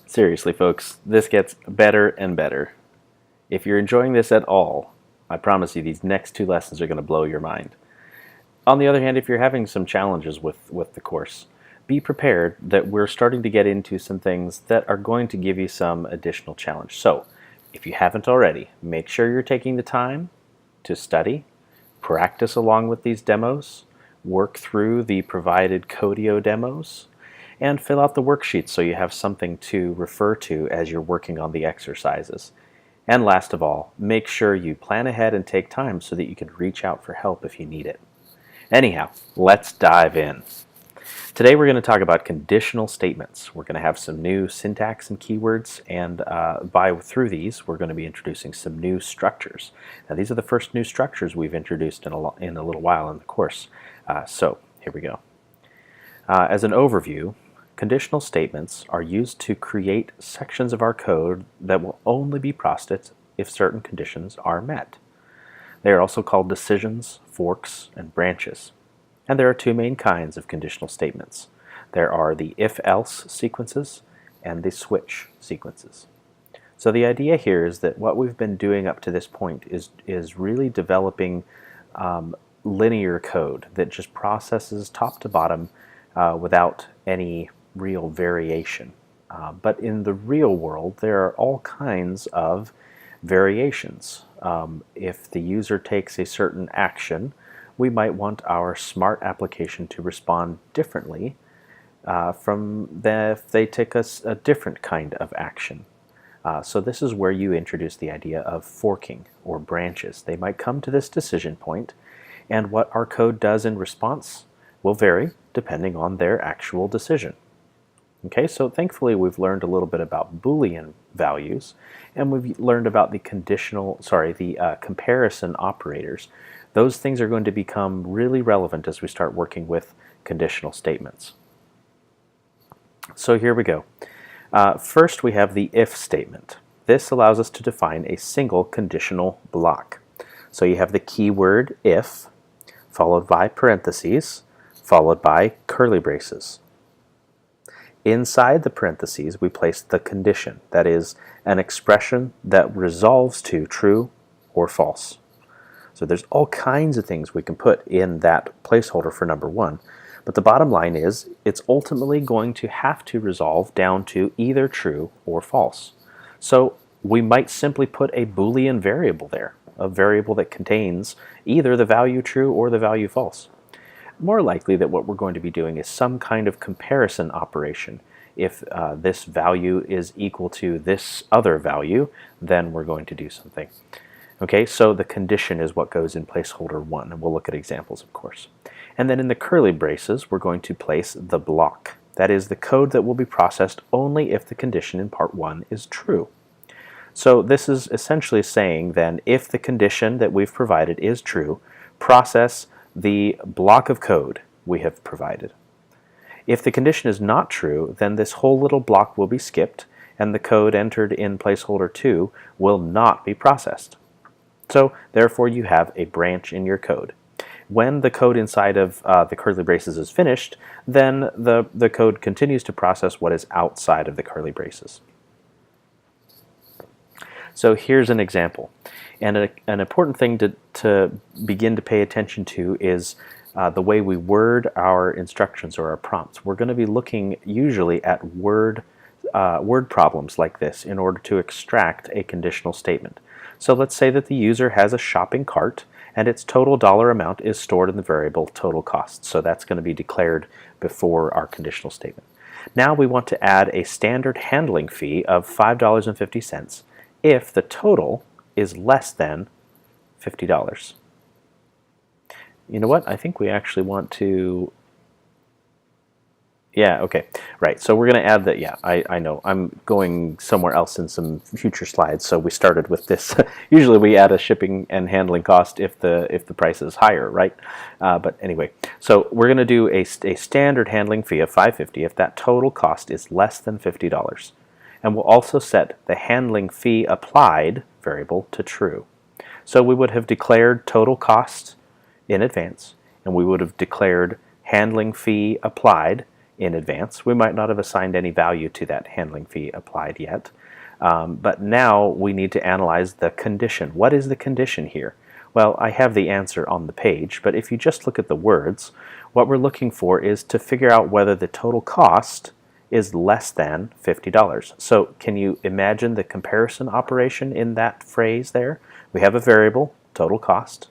Seriously, folks, this gets better and better. If you're enjoying this at all, I promise you these next two lessons are going to blow your mind. On the other hand, if you're having some challenges with the course, be prepared that we're starting to get into some things that are going to give you some additional challenge. So, if you haven't already, make sure you're taking the time to study, practice along with these demos, work through the provided Codio demos, and fill out the worksheets so you have something to refer to as you're working on the exercises. And last of all, make sure you plan ahead and take time so that you can reach out for help if you need it. Anyhow, let's dive in. Today we're going to talk about conditional statements. We're going to have some new syntax and keywords, and through these we're going to be introducing some new structures. Now these are the first new structures we've introduced in a little while in the course. So here we go. As an overview, conditional statements are used to create sections of our code that will only be processed if certain conditions are met. They are also called decisions, forks, and branches. And there are two main kinds of conditional statements. There are the if-else sequences and the switch sequences. So the idea here is that what we've been doing up to this point is really developing linear code that just processes top to bottom without any real variation. But in the real world, there are all kinds of variations. If the user takes a certain action, we might want our smart application to respond differently from if they take a different kind of action. So this is where you introduce the idea of forking or branches. They might come to this decision point, and what our code does in response will vary depending on their actual decision. Okay, so thankfully we've learned a little bit about Boolean values, and we've learned about the comparison operators. Those things are going to become really relevant as we start working with conditional statements. So here we go. First we have the if statement. This allows us to define a single conditional block. So you have the keyword if, followed by parentheses, followed by curly braces. Inside the parentheses, we place the condition, that is, an expression that resolves to true or false. So there's all kinds of things we can put in that placeholder for number one, but the bottom line is it's ultimately going to have to resolve down to either true or false. So we might simply put a Boolean variable there, a variable that contains either the value true or the value false. More likely that what we're going to be doing is some kind of comparison operation. If this value is equal to this other value, then we're going to do something. Okay, so the condition is what goes in placeholder 1, and we'll look at examples, of course. And then in the curly braces, we're going to place the block. That is the code that will be processed only if the condition in part 1 is true. So this is essentially saying then, if the condition that we've provided is true, process the block of code we have provided. If the condition is not true, then this whole little block will be skipped, and the code entered in placeholder 2 will not be processed. So therefore you have a branch in your code. When the code inside of the curly braces is finished, then the code continues to process what is outside of the curly braces. So here's an example. And an important thing to begin to pay attention to is the way we word our instructions or our prompts. We're going to be looking usually at word problems like this in order to extract a conditional statement. So let's say that the user has a shopping cart and its total dollar amount is stored in the variable total cost. So that's going to be declared before our conditional statement. Now we want to add a standard handling fee of $5.50 if the total is less than $50. You know what? I think we actually want to... Yeah, okay. Right, so we're going to add that. Yeah, I know. I'm going somewhere else in some future slides, so we started with this. Usually we add a shipping and handling cost if the price is higher, right? But anyway, so we're going to do a standard handling fee of $5.50 if that total cost is less than $50. And we'll also set the handling fee applied variable to true. So we would have declared total cost in advance, and we would have declared handling fee applied in advance. We might not have assigned any value to that handling fee applied yet. But now we need to analyze the condition. What is the condition here? Well, I have the answer on the page, but if you just look at the words, what we're looking for is to figure out whether the total cost is less than $50. So can you imagine the comparison operation in that phrase there? We have a variable, total cost.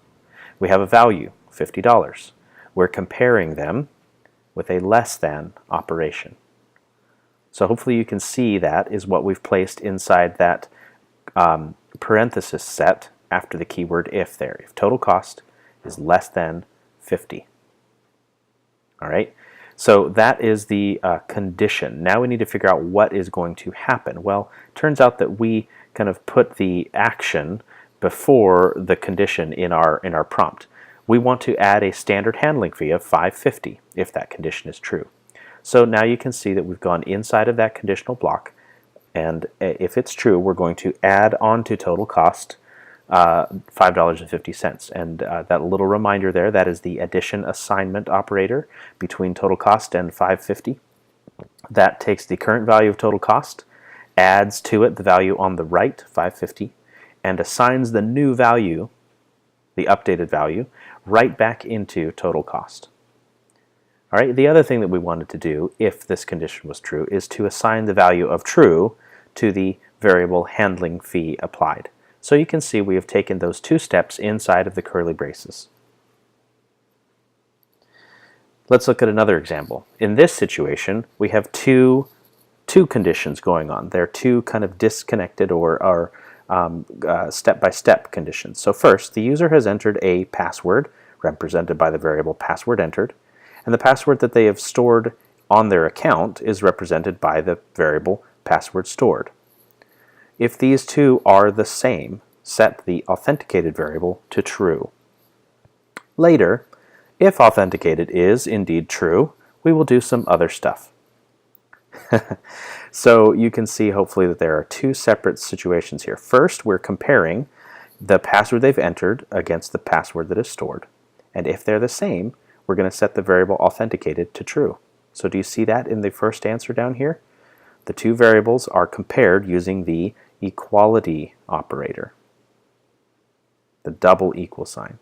We have a value, $50. We're comparing them with a less than operation. So hopefully you can see that is what we've placed inside that parenthesis set after the keyword if there. If total cost is less than 50. All right, so that is the condition. Now we need to figure out what is going to happen. Well, it turns out that we kind of put the action before the condition in our prompt. We want to add a standard handling fee of $5.50 if that condition is true. So now you can see that we've gone inside of that conditional block, and if it's true, we're going to add on to total cost $5.50. And that little reminder there, that is the addition assignment operator between total cost and $5.50. That takes the current value of total cost, adds to it the value on the right, $5.50, and assigns the new value, the updated value, right back into total cost. All right, the other thing that we wanted to do, if this condition was true, is to assign the value of true to the variable handling fee applied. So you can see we have taken those two steps inside of the curly braces. Let's look at another example. In this situation, we have two conditions going on. They're two kind of disconnected or step-by-step conditions. So first, the user has entered a password represented by the variable password entered, and the password that they have stored on their account is represented by the variable password stored. If these two are the same, set the authenticated variable to true. Later, if authenticated is indeed true, we will do some other stuff. So you can see hopefully that there are two separate situations here. First, we're comparing the password they've entered against the password that is stored. And if they're the same, we're going to set the variable authenticated to true. So do you see that in the first answer down here? The two variables are compared using the equality operator, the double equal sign.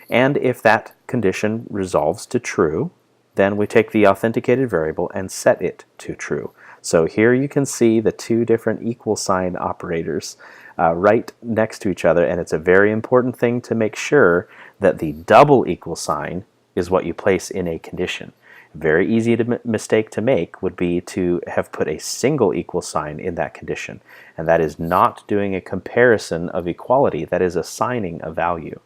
And if that condition resolves to true, then we take the authenticated variable and set it to true. So here you can see the two different equal sign operators right next to each other, and it's a very important thing to make sure that the double equal sign is what you place in a condition. Very easy mistake to make would be to have put a single equal sign in that condition, and that is not doing a comparison of equality, that is assigning a value.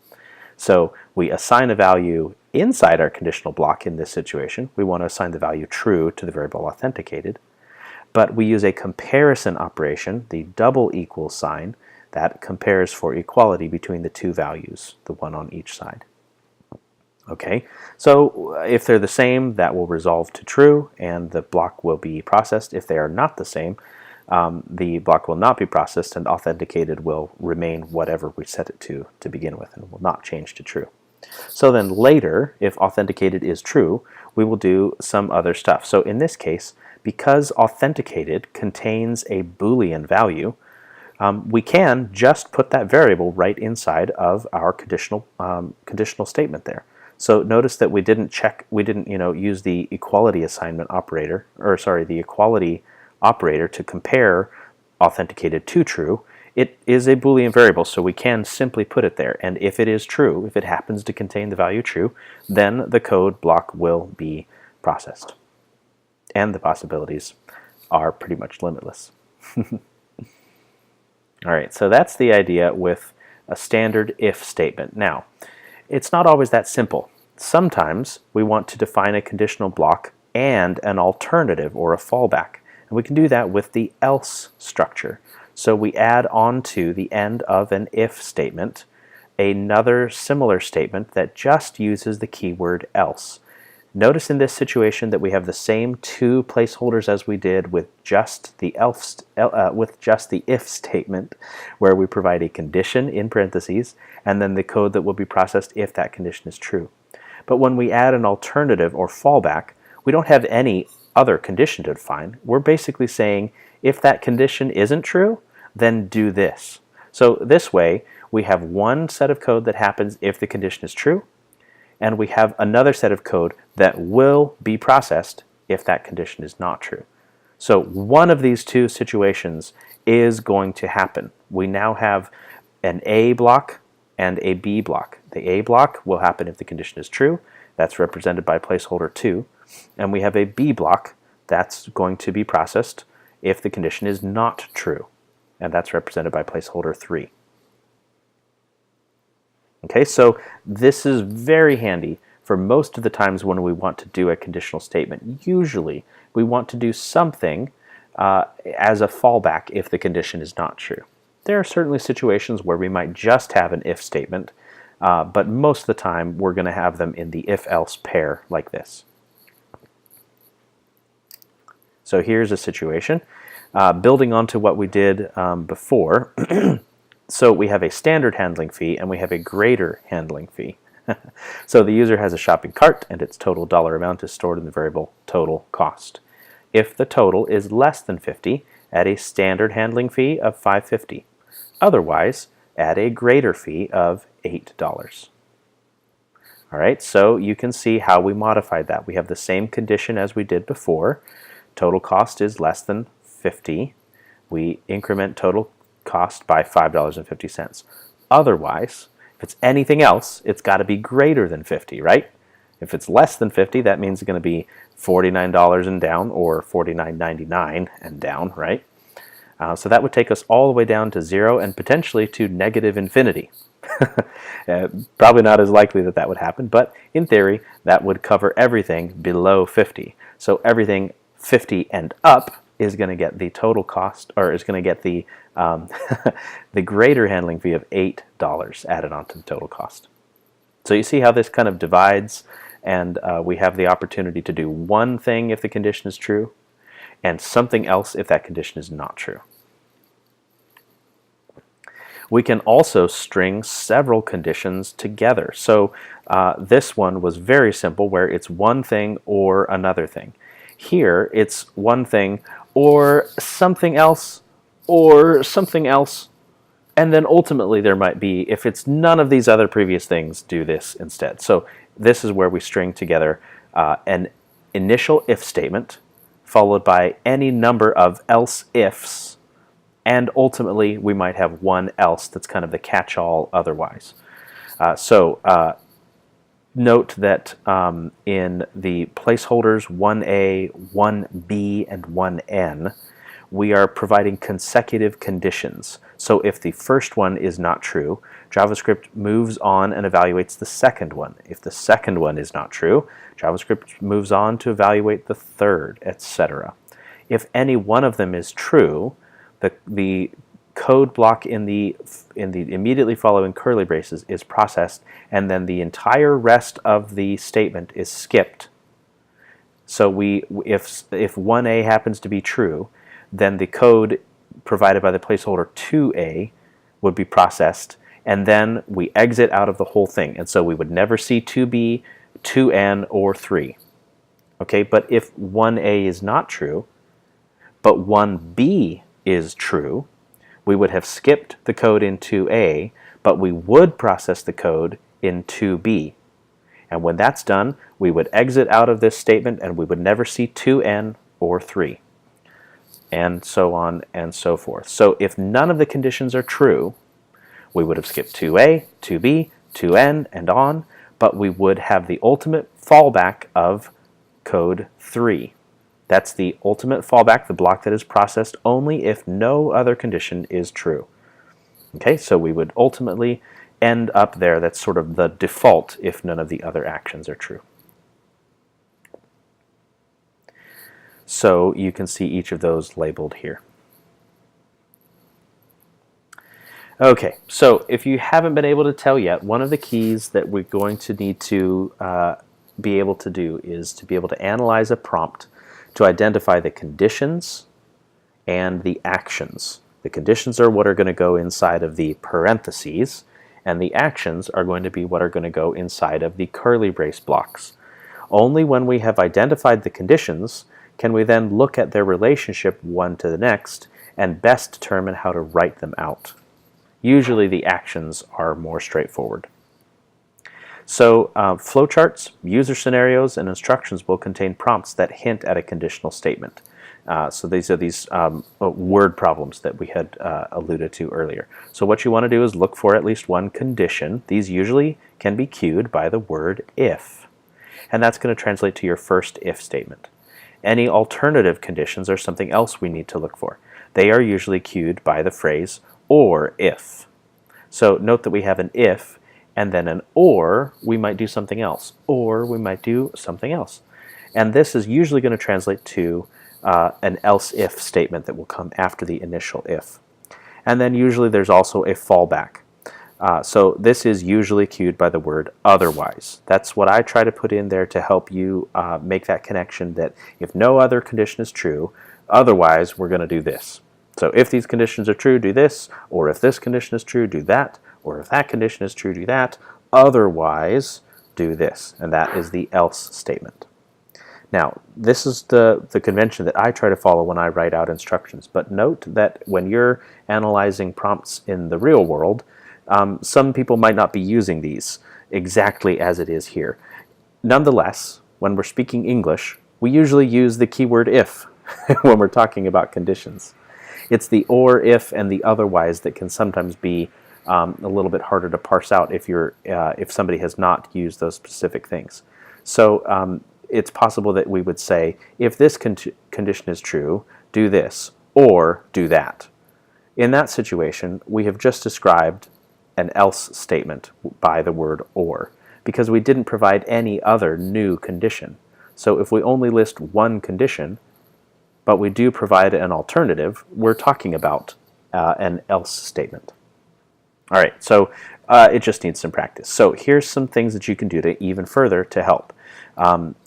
So we assign a value inside our conditional block in this situation. We want to assign the value true to the variable authenticated, but we use a comparison operation, the double equal sign, that compares for equality between the two values, the one on each side. Okay, so if they're the same, that will resolve to true and the block will be processed. If they are not the same, the block will not be processed and authenticated will remain whatever we set it to begin with and will not change to true. So then later, if authenticated is true, we will do some other stuff. So in this case, because authenticated contains a Boolean value, we can just put that variable right inside of our conditional statement there. So notice that we didn't use the equality assignment operator, or sorry, the equality operator to compare authenticated to true. It is a Boolean variable, so we can simply put it there. And if it is true, if it happens to contain the value true, then the code block will be processed. And the possibilities are pretty much limitless. All right, so that's the idea with a standard if statement. Now, it's not always that simple. Sometimes we want to define a conditional block and an alternative or a fallback. And we can do that with the else structure. So we add on to the end of an if statement another similar statement that just uses the keyword else. Notice in this situation that we have the same two placeholders as we did with just the if statement, where we provide a condition in parentheses and then the code that will be processed if that condition is true. But when we add an alternative or fallback, we don't have any other condition to define. We're basically saying if that condition isn't true, then do this. So this way, we have one set of code that happens if the condition is true, and we have another set of code that will be processed if that condition is not true. So one of these two situations is going to happen. We now have an A block and a B block. The A block will happen if the condition is true. That's represented by placeholder 2. And we have a B block that's going to be processed if the condition is not true. And that's represented by placeholder 3. Okay, so this is very handy for most of the times when we want to do a conditional statement. Usually, we want to do something as a fallback if the condition is not true. There are certainly situations where we might just have an if statement, but most of the time we're going to have them in the if-else pair like this. So here's a situation. Building onto what we did before, so we have a standard handling fee and we have a greater handling fee. So the user has a shopping cart and its total dollar amount is stored in the variable total cost. If the total is less than 50, add a standard handling fee of $5.50. Otherwise, add a greater fee of $8. All right, so you can see how we modified that. We have the same condition as we did before. Total cost is less than 50. We increment total cost by $5.50. Otherwise, if it's anything else, it's got to be greater than 50, right? If it's less than 50, that means it's going to be $49 and down, or $49.99 and down, right? So that would take us all the way down to 0 and potentially to negative infinity. Probably not as likely that that would happen, but in theory, that would cover everything below 50. So everything 50 and up is going to get the total cost, or is going to get the the greater handling fee of $8 added onto the total cost. So you see how this kind of divides, and we have the opportunity to do one thing if the condition is true, and something else if that condition is not true. We can also string several conditions together. So this one was very simple, where it's one thing or another thing. Here, it's one thing or something else, and then ultimately there might be, if it's none of these other previous things, do this instead. So this is where we string together an initial if statement, followed by any number of else ifs, and ultimately we might have one else that's kind of the catch-all otherwise. Note that in the placeholders 1a, 1b, and 1n, we are providing consecutive conditions. So if the first one is not true, JavaScript moves on and evaluates the second one. If the second one is not true, JavaScript moves on to evaluate the third, etc. If any one of them is true, the code block in the immediately following curly braces is processed, and then the entire rest of the statement is skipped. So if 1a happens to be true, then the code provided by the placeholder 2a would be processed, and then we exit out of the whole thing. And so we would never see 2b, 2n, or 3. Okay, but if 1a is not true, but 1b is true, we would have skipped the code in 2a, but we would process the code in 2b. And when that's done, we would exit out of this statement and we would never see 2n or 3. And so on and so forth. So if none of the conditions are true, we would have skipped 2a, 2b, 2n, and on, but we would have the ultimate fallback of code 3. That's the ultimate fallback, the block that is processed only if no other condition is true. Okay, so we would ultimately end up there. That's sort of the default if none of the other actions are true. So you can see each of those labeled here. Okay, so if you haven't been able to tell yet, one of the keys that we're going to need to be able to do is to be able to analyze a prompt to identify the conditions and the actions. The conditions are what are going to go inside of the parentheses, and the actions are going to be what are going to go inside of the curly brace blocks. Only when we have identified the conditions can we then look at their relationship one to the next and best determine how to write them out. Usually the actions are more straightforward. So flowcharts, user scenarios, and instructions will contain prompts that hint at a conditional statement. So these are these word problems that we had alluded to earlier. So what you want to do is look for at least one condition. These usually can be cued by the word if. And that's going to translate to your first if statement. Any alternative conditions are something else we need to look for. They are usually cued by the phrase or if. So note that we have an if and then an or. We might do something else, or we might do something else. And this is usually going to translate to an else if statement that will come after the initial if. And then usually there's also a fallback. So this is usually cued by the word otherwise. That's what I try to put in there to help you make that connection that if no other condition is true, otherwise we're going to do this. So if these conditions are true, do this, or if this condition is true, do that, or if that condition is true, do that, otherwise do this. And that is the else statement. Now, this is the convention that I try to follow when I write out instructions. But note that when you're analyzing prompts in the real world, some people might not be using these exactly as it is here. Nonetheless, when we're speaking English, we usually use the keyword if when we're talking about conditions. It's the or, if, and the otherwise that can sometimes be a little bit harder to parse out if somebody has not used those specific things. So it's possible that we would say, if this condition is true, do this, or do that. In that situation, we have just described an else statement by the word or, because we didn't provide any other new condition. So if we only list one condition, but we do provide an alternative, we're talking about an else statement. All right, so it just needs some practice. So here's some things that you can do to even further to help.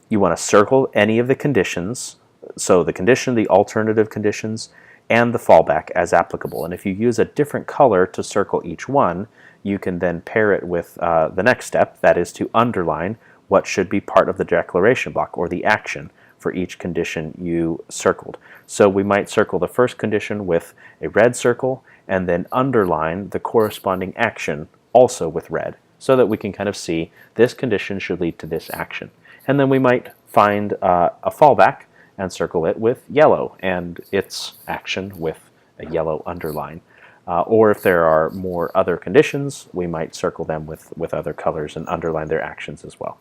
You want to circle any of the conditions, so the condition, the alternative conditions, and the fallback as applicable. And if you use a different color to circle each one, you can then pair it with the next step, that is to underline what should be part of the declaration block or the action for each condition you circled. So we might circle the first condition with a red circle and then underline the corresponding action also with red, so that we can kind of see this condition should lead to this action. And then we might find a fallback and circle it with yellow and its action with a yellow underline. Or if there are more other conditions, we might circle them with other colors and underline their actions as well.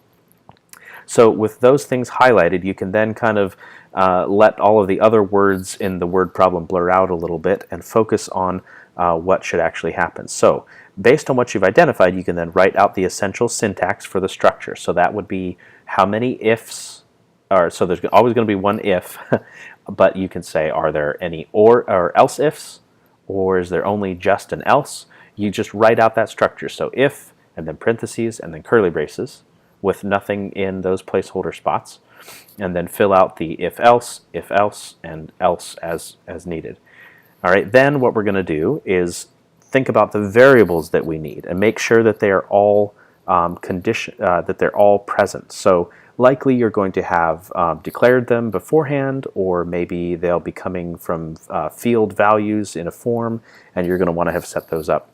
So with those things highlighted, you can then kind of let all of the other words in the word problem blur out a little bit and focus on what should actually happen. So based on what you've identified, you can then write out the essential syntax for the structure. So that would be how many ifs, so there's always going to be one if, but you can say, are there any or else ifs, or is there only just an else? You just write out that structure. So if, and then parentheses, and then curly braces, with nothing in those placeholder spots, and then fill out the if else, and else as needed. All right, then what we're going to do is think about the variables that we need and make sure that they are all that they're all present. So likely you're going to have declared them beforehand, or maybe they'll be coming from field values in a form, and you're going to want to have set those up.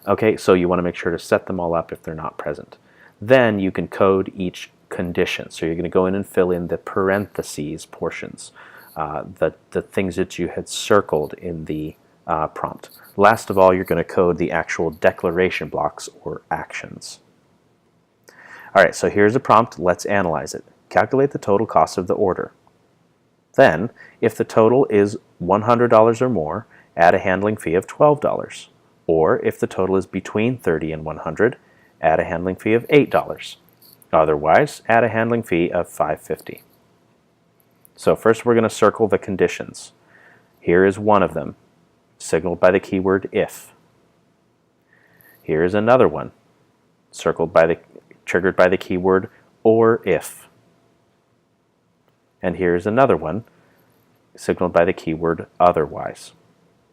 Okay, so you want to make sure to set them all up if they're not present. Then you can code each condition. So you're going to go in and fill in the parentheses portions, the things that you had circled in the prompt. Last of all, you're going to code the actual declaration blocks or actions. All right, so here's a prompt. Let's analyze it. Calculate the total cost of the order. Then, if the total is $100 or more, add a handling fee of $12. Or if the total is between $30 and $100, add a handling fee of $8. Otherwise, add a handling fee of $5.50. So first we're going to circle the conditions. Here is one of them, signaled by the keyword if. Here is another one, triggered by the keyword or if. And here's another one, signaled by the keyword otherwise.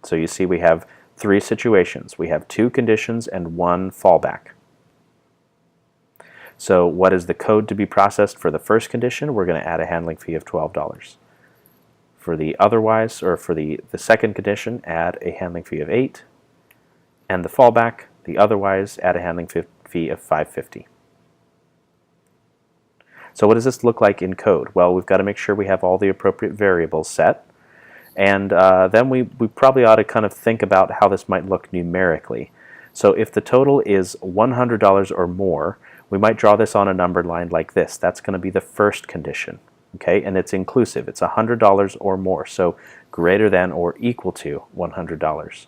So you see we have three situations. We have two conditions and one fallback. So what is the code to be processed for the first condition? We're going to add a handling fee of $12. For the otherwise, or for the second condition, add a handling fee of $8. And the fallback, the otherwise, add a handling fee of $5.50. So what does this look like in code? Well, we've got to make sure we have all the appropriate variables set. And then we probably ought to kind of think about how this might look numerically. So if the total is $100 or more, we might draw this on a numbered line like this. That's going to be the first condition, okay? And it's inclusive. It's $100 or more, so greater than or equal to $100.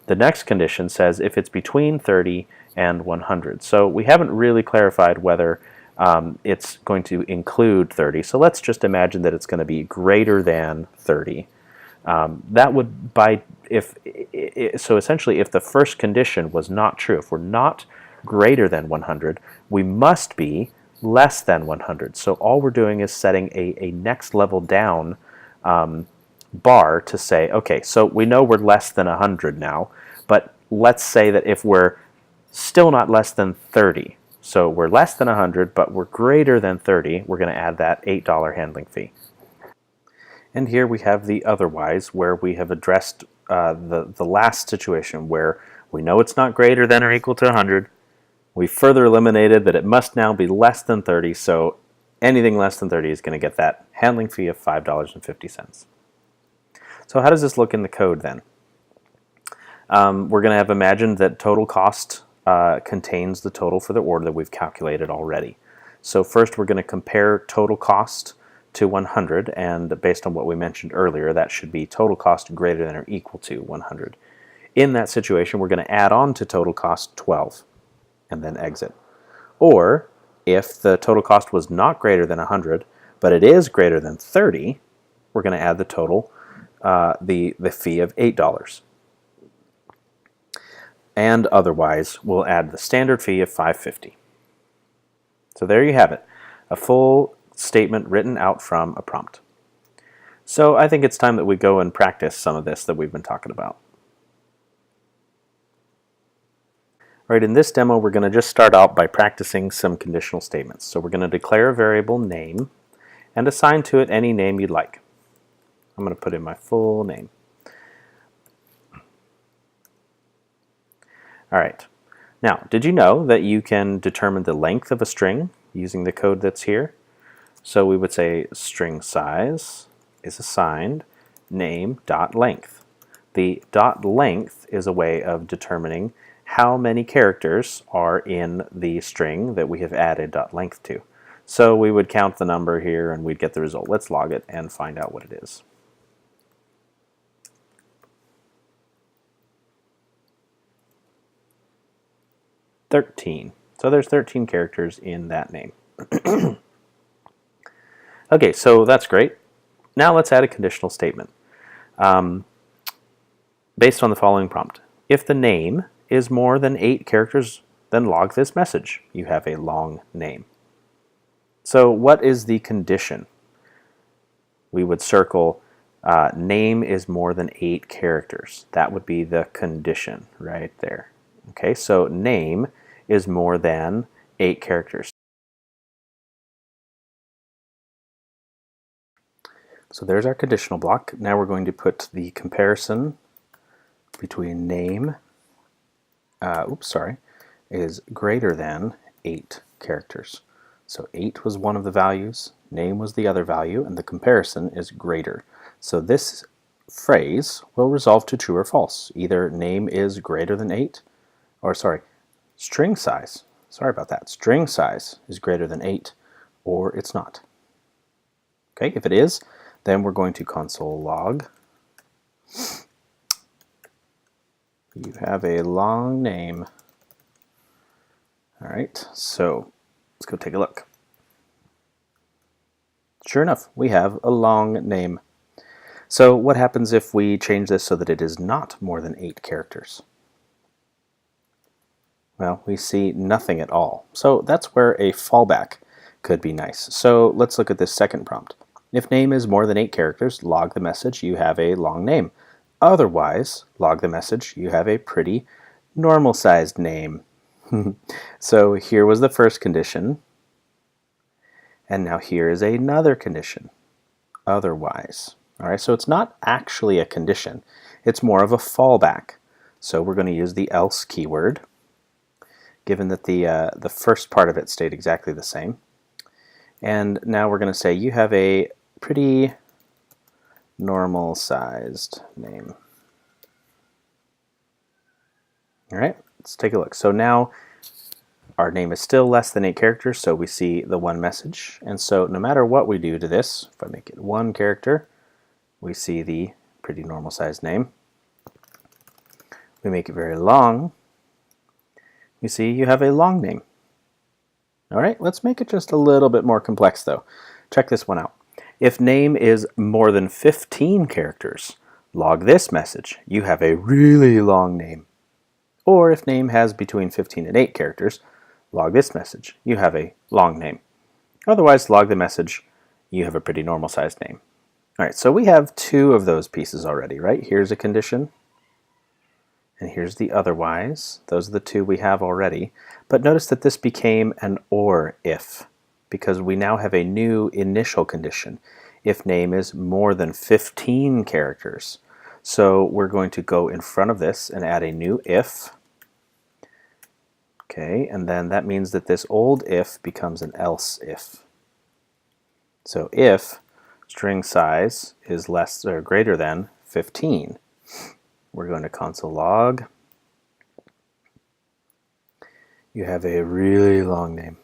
The next condition says if it's between 30 and 100. So we haven't really clarified whether it's going to include 30. So let's just imagine that it's going to be greater than 30. That would, so essentially if the first condition was not true, if we're not greater than 100, we must be less than 100. So all we're doing is setting a next level down bar to say, okay, so we know we're less than 100 now, but let's say that if we're still not less than 30, so we're less than 100, but we're greater than 30, we're going to add that $8 handling fee. And here we have the otherwise, where we have addressed the last situation where we know it's not greater than or equal to 100. We further eliminated that it must now be less than 30, so anything less than 30 is going to get that handling fee of $5.50. So how does this look in the code then? We're going to have imagined that total cost contains the total for the order that we've calculated already. So first we're going to compare total cost to 100, and based on what we mentioned earlier, that should be total cost greater than or equal to 100. In that situation, we're going to add on to total cost 12 and then exit. Or if the total cost was not greater than 100, but it is greater than 30, we're going to add the total, the fee of $8. And otherwise, we'll add the standard fee of $5.50. So there you have it, a full statement written out from a prompt. So I think it's time that we go and practice some of this that we've been talking about. All right, in this demo, we're going to just start out by practicing some conditional statements. So we're going to declare a variable name and assign to it any name you'd like. I'm going to put in my full name. All right. Now, did you know that you can determine the length of a string using the code that's here? So we would say string size is assigned name.length. The .length is a way of determining how many characters are in the string that we have added .length to. So we would count the number here and we'd get the result. Let's log it and find out what it is. $13. So there's 13 characters in that name. Okay, so that's great. Now let's add a conditional statement based on the following prompt. If the name is more than 8 characters, then log this message. You have a long name. So what is the condition? We would circle name is more than 8 characters. That would be the condition right there. Okay, so name is more than 8 characters. So there's our conditional block. Now we're going to put the comparison between name, is greater than 8 characters. So 8 was one of the values, name was the other value, and the comparison is greater. So this phrase will resolve to true or false. Either name is greater than 8, or string size, string size is greater than 8, or it's not. Okay, if it is, then we're going to console log. You have a long name. All right, so let's go take a look. Sure enough, we have a long name. So what happens if we change this so that it is not more than 8 characters? Well, we see nothing at all. So that's where a fallback could be nice. So let's look at this second prompt. If name is more than 8 characters, log the message, you have a long name. Otherwise, log the message, you have a pretty normal-sized name. So here was the first condition, and now here is another condition, otherwise. All right, so it's not actually a condition, it's more of a fallback. So we're going to use the else keyword, given that the first part of it stayed exactly the same. And now we're going to say you have a pretty normal sized name. All right, let's take a look. So now our name is still less than 8 characters, so we see the one message. And so no matter what we do to this, if I make it 1 character, we see the pretty normal sized name. We make it very long, you see you have a long name. All right, let's make it just a little bit more complex though. Check this one out. If name is more than 15 characters, log this message. You have a really long name. Or if name has between 15 and 8 characters, log this message. You have a long name. Otherwise, log the message. You have a pretty normal sized name. All right, so we have 2 of those pieces already, right? Here's a condition. And here's the otherwise. Those are the 2 we have already. But notice that this became an or if, because we now have a new initial condition. If name is more than 15 characters. So we're going to go in front of this and add a new if. Okay, and then that means that this old if becomes an else if. So if string size is less or greater than 15, we're going to console log. You have a really long name.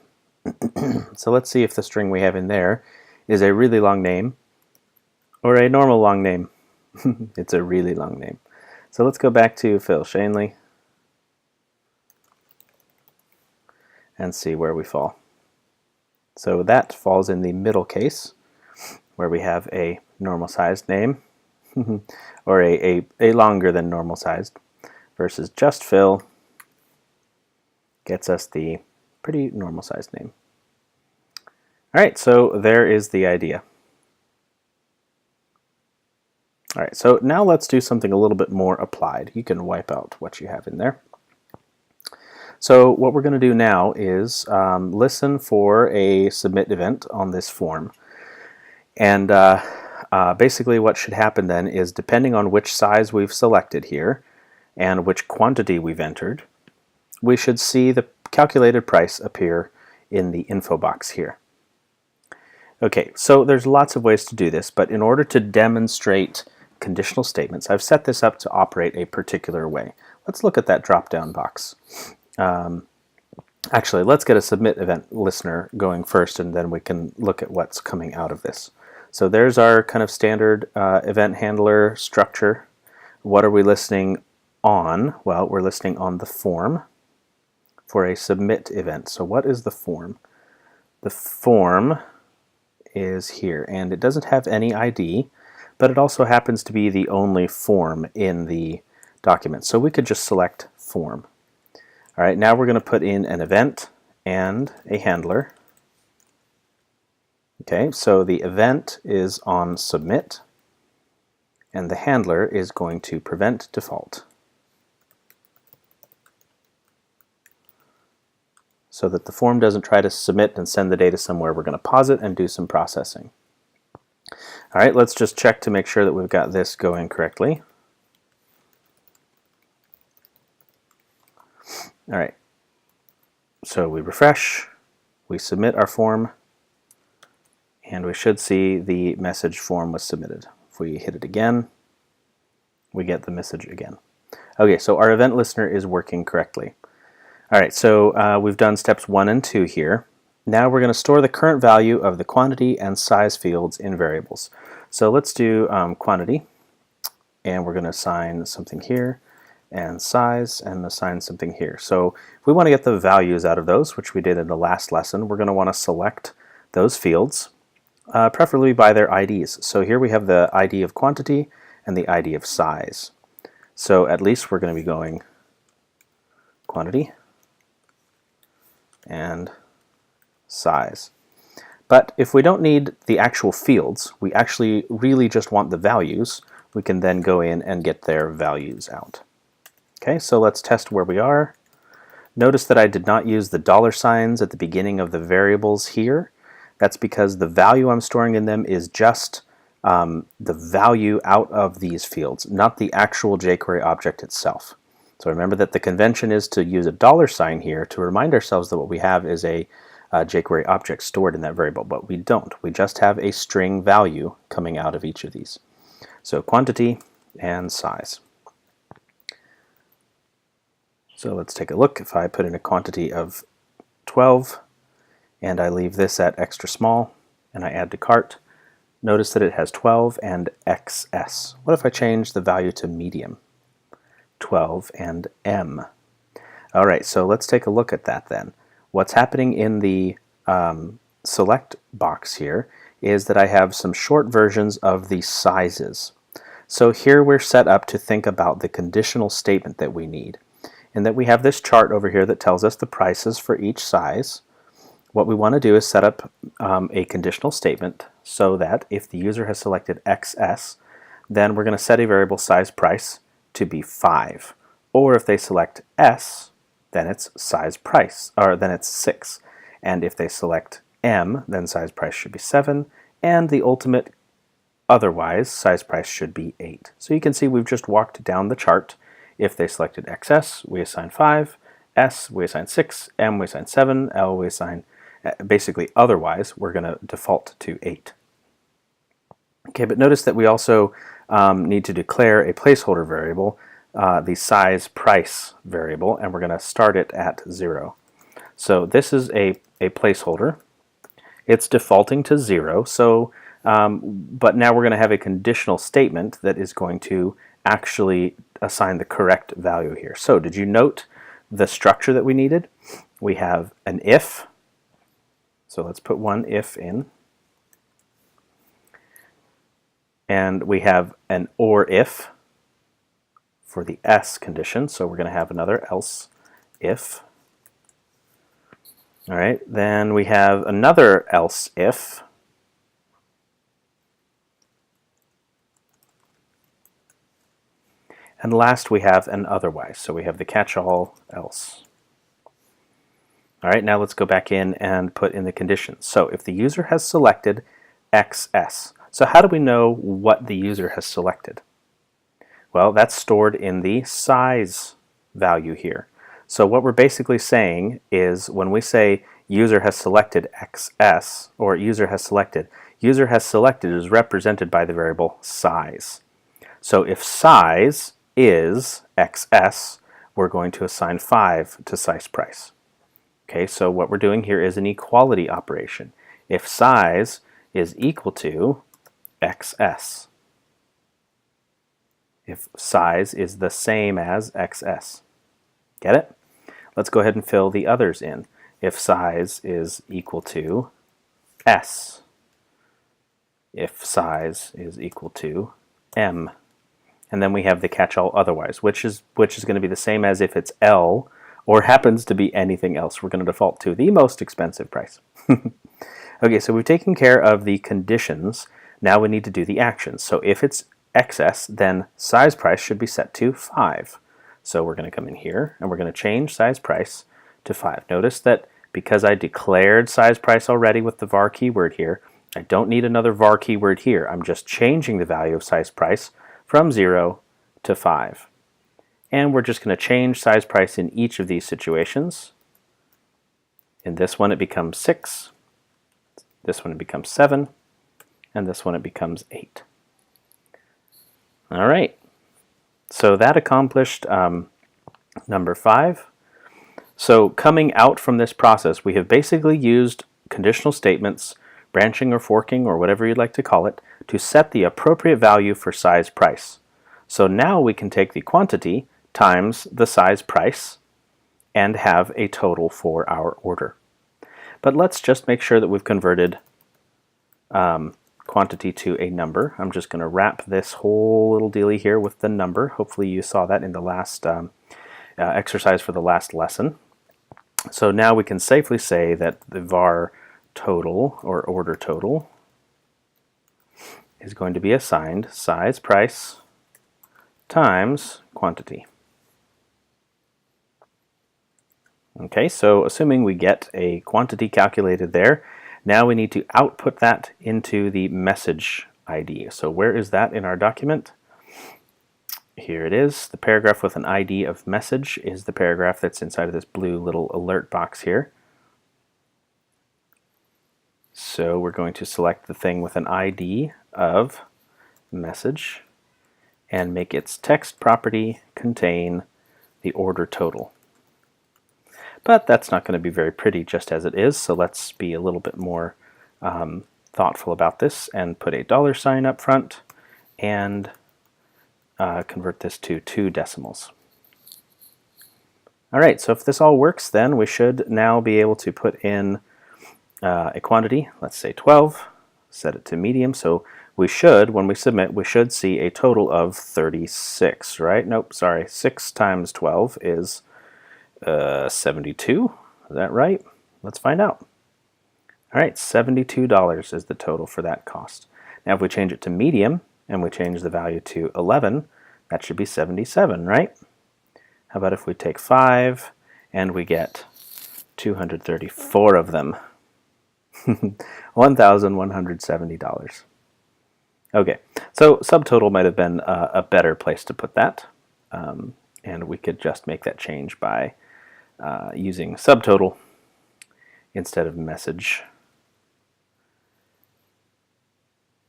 So let's see if the string we have in there is a really long name or a normal long name. It's a really long name. So let's go back to Phil Shanley and see where we fall. So that falls in the middle case, where we have a normal sized name, or a longer than normal sized, versus just Phil gets us the pretty normal sized name. All right, so there is the idea. All right, so now let's do something a little bit more applied. You can wipe out what you have in there. So what we're going to do now is listen for a submit event on this form. And basically what should happen then is, depending on which size we've selected here and which quantity we've entered, we should see the calculated price appear in the info box here. Okay, so there's lots of ways to do this, but in order to demonstrate conditional statements, I've set this up to operate a particular way. Let's look at that drop-down box. Actually, let's get a submit event listener going first, and then we can look at what's coming out of this. So there's our kind of standard event handler structure. What are we listening on? Well, we're listening on the form for a submit event. So what is the form? The form is here, and it doesn't have any ID, but it also happens to be the only form in the document. So we could just select form. All right, now we're going to put in an event and a handler. Okay, so the event is on submit, and the handler is going to prevent default, so that the form doesn't try to submit and send the data somewhere. We're going to pause it and do some processing. All right, let's just check to make sure that we've got this going correctly. All right, so we refresh, we submit our form, and we should see the message form was submitted. If we hit it again, we get the message again. Okay, so our event listener is working correctly. All right, so we've done steps 1 and 2 here. Now we're going to store the current value of the quantity and size fields in variables. So let's do quantity, and we're going to assign something here, and size, and assign something here. So if we want to get the values out of those, which we did in the last lesson, we're going to want to select those fields, preferably by their IDs. So here we have the ID of quantity and the ID of size. So at least we're going to be going quantity and size. But if we don't need the actual fields, we actually really just want the values, we can then go in and get their values out. Okay, so let's test where we are. Notice that I did not use the dollar signs at the beginning of the variables here. That's because the value I'm storing in them is just the value out of these fields, not the actual jQuery object itself. So remember that the convention is to use a dollar sign here to remind ourselves that what we have is a jQuery object stored in that variable, but we don't. We just have a string value coming out of each of these. So quantity and size. So let's take a look. If I put in a quantity of 12 and I leave this at extra small and I add to cart, notice that it has 12 and XS. What if I change the value to medium? 12 and M. All right, so let's take a look at that then. What's happening in the select box here is that I have some short versions of the sizes. So here we're set up to think about the conditional statement that we need, and that we have this chart over here that tells us the prices for each size. What we want to do is set up a conditional statement so that if the user has selected XS, then we're going to set a variable size price to be 5. Or if they select S, then it's size price, or then it's 6. And if they select M, then size price should be 7. And the ultimate otherwise, size price should be 8. So you can see we've just walked down the chart. If they selected XS, we assign 5. S, we assign 6. M, we assign 7. L, we assign, basically otherwise, we're going to default to 8. Okay, but notice that we also need to declare a placeholder variable, the size price variable, and we're going to start it at 0. So this is a placeholder. It's defaulting to 0, so but now we're going to have a conditional statement that is going to actually assign the correct value here. So did you note the structure that we needed? We have an if, so let's put one if in. And we have an or if for the S condition, so we're going to have another else if. All right, then we have another else if. And last we have an otherwise, so we have the catch-all else. All right, now let's go back in and put in the conditions. So if the user has selected XS, so how do we know what the user has selected? Well, that's stored in the size value here. So what we're basically saying is when we say user has selected XS, or user has selected is represented by the variable size. So if size is XS, we're going to assign 5 to size price. Okay, so what we're doing here is an equality operation. If size is equal to XS. If size is the same as XS. Get it? Let's go ahead and fill the others in. If size is equal to S. If size is equal to M. And then we have the catch-all otherwise, which is going to be the same as if it's L or happens to be anything else. We're going to default to the most expensive price. Okay, so we've taken care of the conditions. Now we need to do the actions. So if it's XS, then size price should be set to 5. So we're going to come in here and we're going to change size price to 5. Notice that because I declared size price already with the var keyword here, I don't need another var keyword here. I'm just changing the value of size price from 0 to 5. And we're just going to change size price in each of these situations. In this one it becomes 6, this one it becomes 7, and this one it becomes 8. All right, so that accomplished number 5. So coming out from this process, we have basically used conditional statements, branching or forking or whatever you'd like to call it, to set the appropriate value for size price. So now we can take the quantity times the size price and have a total for our order. But let's just make sure that we've converted quantity to a number. I'm just going to wrap this whole little dealy here with the number. Hopefully you saw that in the last exercise for the last lesson. So now we can safely say that the var total or order total is going to be assigned size price times quantity. Okay, so assuming we get a quantity calculated there, now we need to output that into the message ID. So where is that in our document? Here it is. The paragraph with an ID of message is the paragraph that's inside of this blue little alert box here. So we're going to select the thing with an ID of message and make its text property contain the order total. But that's not going to be very pretty just as it is, so let's be a little bit more thoughtful about this and put a $sign up front and convert this to 2 decimals. All right, so if this all works, then we should now be able to put in a quantity, let's say 12, set it to medium, so we should, when we submit, we should see a total of 36, right? Nope, sorry, 6 times 12 is 72, is that right? Let's find out. All right, $72 is the total for that cost. Now if we change it to medium and we change the value to 11, that should be 77, right? How about if we take 5 and we get 234 of them? $1,170. Okay, so subtotal might have been a better place to put that, and we could just make that change by using subtotal instead of message.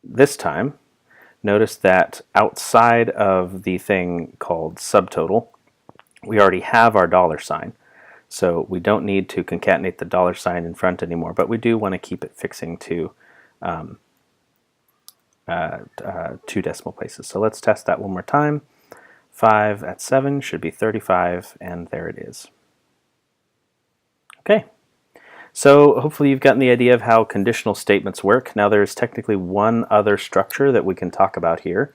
This time, notice that outside of the thing called subtotal, we already have our $sign. So we don't need to concatenate the $sign in front anymore, but we do want to keep it fixing to 2 decimal places. So let's test that one more time. 5 at 7 should be 35, and there it is. Okay, so hopefully you've gotten the idea of how conditional statements work. Now there's technically one other structure that we can talk about here,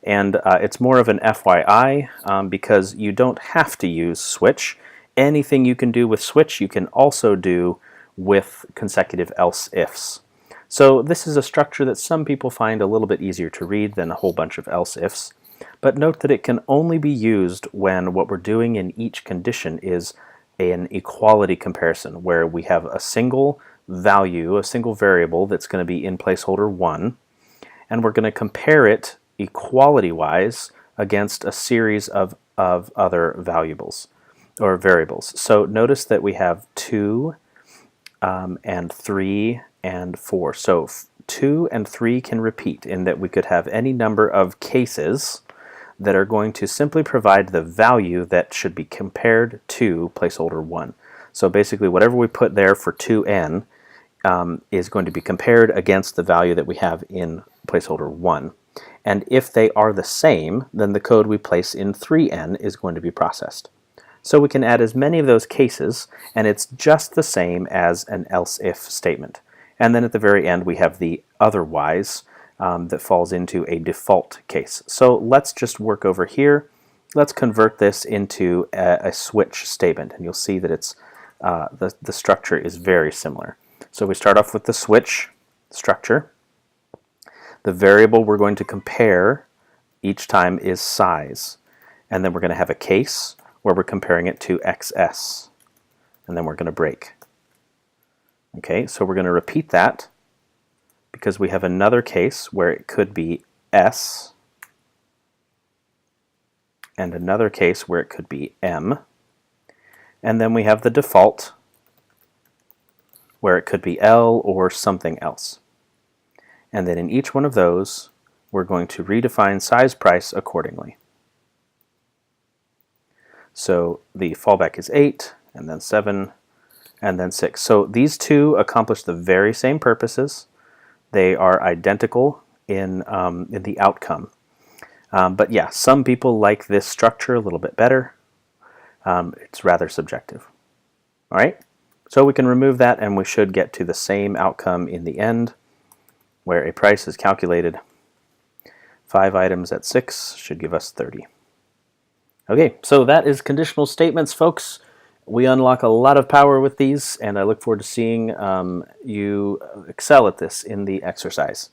and it's more of an FYI because you don't have to use switch. Anything you can do with switch, you can also do with consecutive else-ifs. So this is a structure that some people find a little bit easier to read than a whole bunch of else-ifs. But note that it can only be used when what we're doing in each condition is an equality comparison, where we have a single value, a single variable that's going to be in placeholder 1, and we're going to compare it equality-wise against a series of other variables. So notice that we have 2 and 3 and 4. So 2 and 3 can repeat in that we could have any number of cases that are going to simply provide the value that should be compared to placeholder 1. So basically whatever we put there for 2n is going to be compared against the value that we have in placeholder 1. And if they are the same, then the code we place in 3n is going to be processed. So we can add as many of those cases, and it's just the same as an else-if statement. And then at the very end we have the otherwise that falls into a default case. So let's just work over here. Let's convert this into a switch statement, and you'll see that it's the structure is very similar. So we start off with the switch structure. The variable we're going to compare each time is size, and then we're going to have a case where we're comparing it to XS, and then we're going to break. Okay, so we're going to repeat that because we have another case where it could be S, and another case where it could be M, and then we have the default where it could be L or something else. And then in each one of those, we're going to redefine size price accordingly. So the fallback is 8, and then 7, and then 6. So these two accomplish the very same purposes. They are identical in the outcome. But yeah, some people like this structure a little bit better. It's rather subjective. All right, so we can remove that, and we should get to the same outcome in the end, where a price is calculated. 5 items at 6 should give us 30. Okay, so that is conditional statements, folks. We unlock a lot of power with these, and I look forward to seeing you excel at this in the exercise.